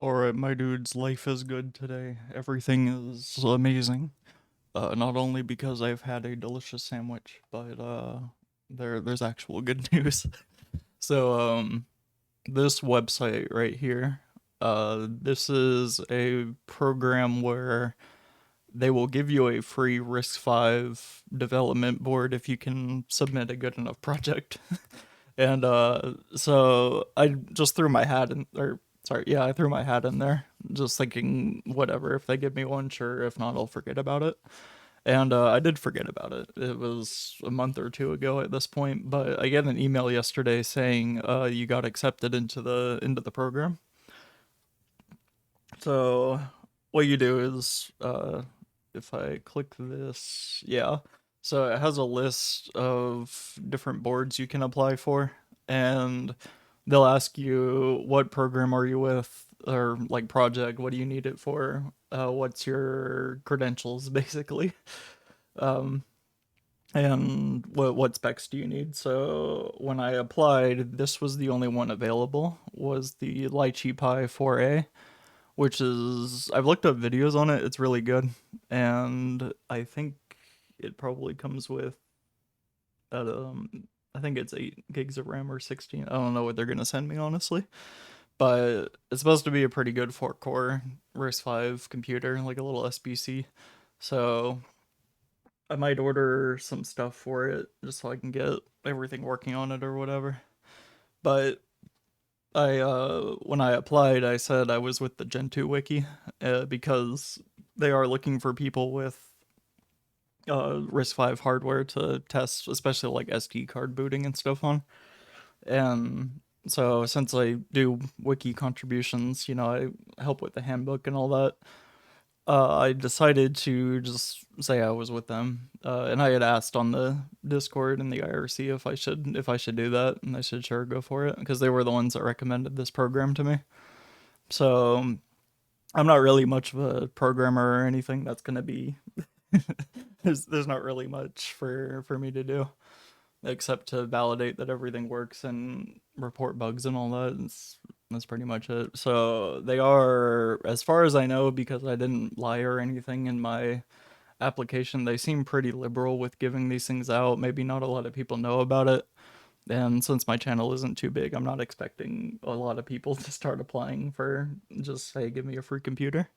Alright, my dudes, life is good today. Everything is amazing. Not only because I've had a delicious sandwich, but there's actual good news. So, this website right here, this is a program where they will give you a free RISC-V development board if you can submit a good enough project. And so I just threw my hat in, or sorry, yeah, I threw my hat in there, just thinking, whatever, if they give me one, sure. If not, I'll forget about it. And I did forget about it. It was a month or two ago at this point, but I get an email yesterday saying you got accepted into the program. So what you do is, if I click this, yeah. So it has a list of different boards you can apply for, and they'll ask you what program are you with, or like project, what do you need it for, what's your credentials, basically, um, and what specs do you need. So when I applied, this was the only one available, was the Lychee Pie 4A, which is, I've looked up videos on it. It's really good, and I think it probably comes with I think it's 8 gigs of RAM or 16. I don't know what they're gonna send me, honestly, but it's supposed to be a pretty good 4-core RISC-V computer, like a little SBC. So I might order some stuff for it just so I can get everything working on it or whatever. But I when I applied, I said I was with the Gentoo wiki, because they are looking for people with RISC-V hardware to test, especially like SD card booting and stuff on. And so since I do wiki contributions, I help with the handbook and all that. I decided to just say I was with them, and I had asked on the Discord and the IRC if I should do that, and they said sure, go for it, because they were the ones that recommended this program to me. So I'm not really much of a programmer or anything. That's gonna be there's not really much for me to do except to validate that everything works and report bugs and all that. That's pretty much it. So they are, as far as I know, because I didn't lie or anything in my application, they seem pretty liberal with giving these things out. Maybe not a lot of people know about it. And since my channel isn't too big, I'm not expecting a lot of people to start applying for just, hey, give me a free computer,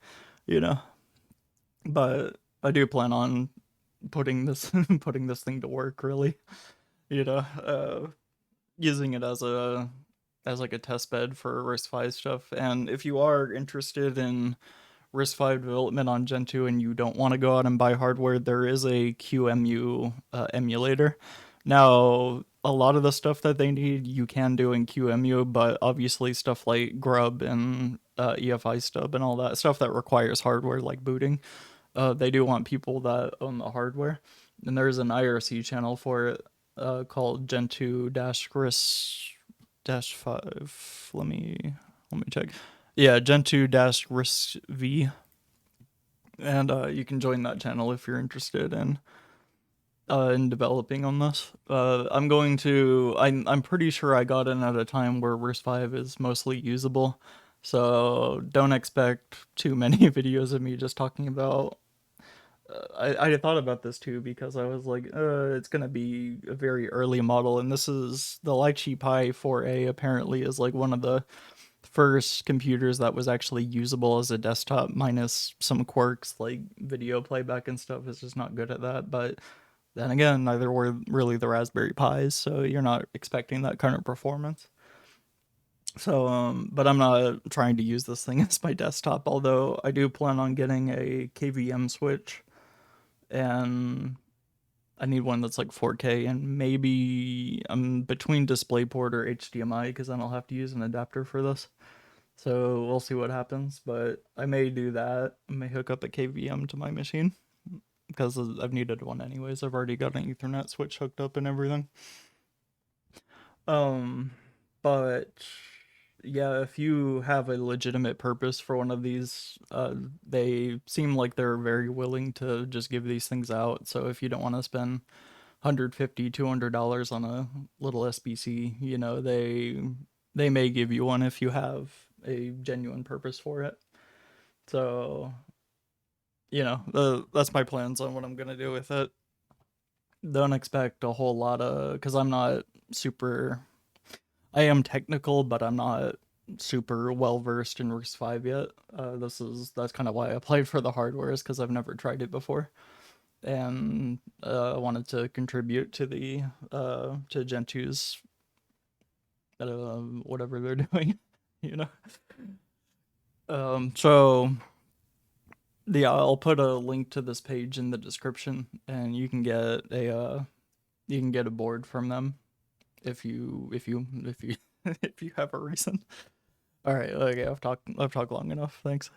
you know. But I do plan on putting this putting this thing to work, really, you know, using it as like a test bed for RISC-V stuff. And if you are interested in RISC-V development on Gentoo and you don't want to go out and buy hardware, there is a QEMU emulator. Now, a lot of the stuff that they need you can do in QEMU, but obviously stuff like Grub and EFI stub and all that stuff that requires hardware like booting, they do want people that own the hardware. And there's an IRC channel for it, called Gentoo RISC-5. Let me check. Yeah, Gentoo RISC-V, and you can join that channel if you're interested in developing on this. I'm pretty sure I got in at a time where RISC-V is mostly usable, so don't expect too many videos of me just talking about. I thought about this too because I was like, it's gonna be a very early model, and this is the Lychee Pi 4A. Apparently, is like one of the first computers that was actually usable as a desktop, minus some quirks like video playback and stuff. Is just not good at that. But then again, neither were really the Raspberry Pis, so you're not expecting that kind of performance. So, but I'm not trying to use this thing as my desktop. Although I do plan on getting a KVM switch, and I need one that's like 4K, and maybe I'm between DisplayPort or HDMI because then I'll have to use an adapter for this. So we'll see what happens, but I may do that. I may hook up a KVM to my machine because I've needed one anyways. I've already got an Ethernet switch hooked up and everything. Um, but yeah, if you have a legitimate purpose for one of these, they seem like they're very willing to just give these things out. So if you don't want to spend 150 $200 on a little SBC, they may give you one if you have a genuine purpose for it. So, you know, that's my plans on what I'm gonna do with it. Don't expect a whole lot of, because I'm not super. I am technical, but I'm not super well versed in RISC-V yet. That's kind of why I applied for the hardware, is because I've never tried it before, and I wanted to contribute to the to Gentoo's whatever they're doing, you know. So yeah, I'll put a link to this page in the description, and you can get a board from them if you if you have a reason. All right, okay, I've talked long enough. Thanks.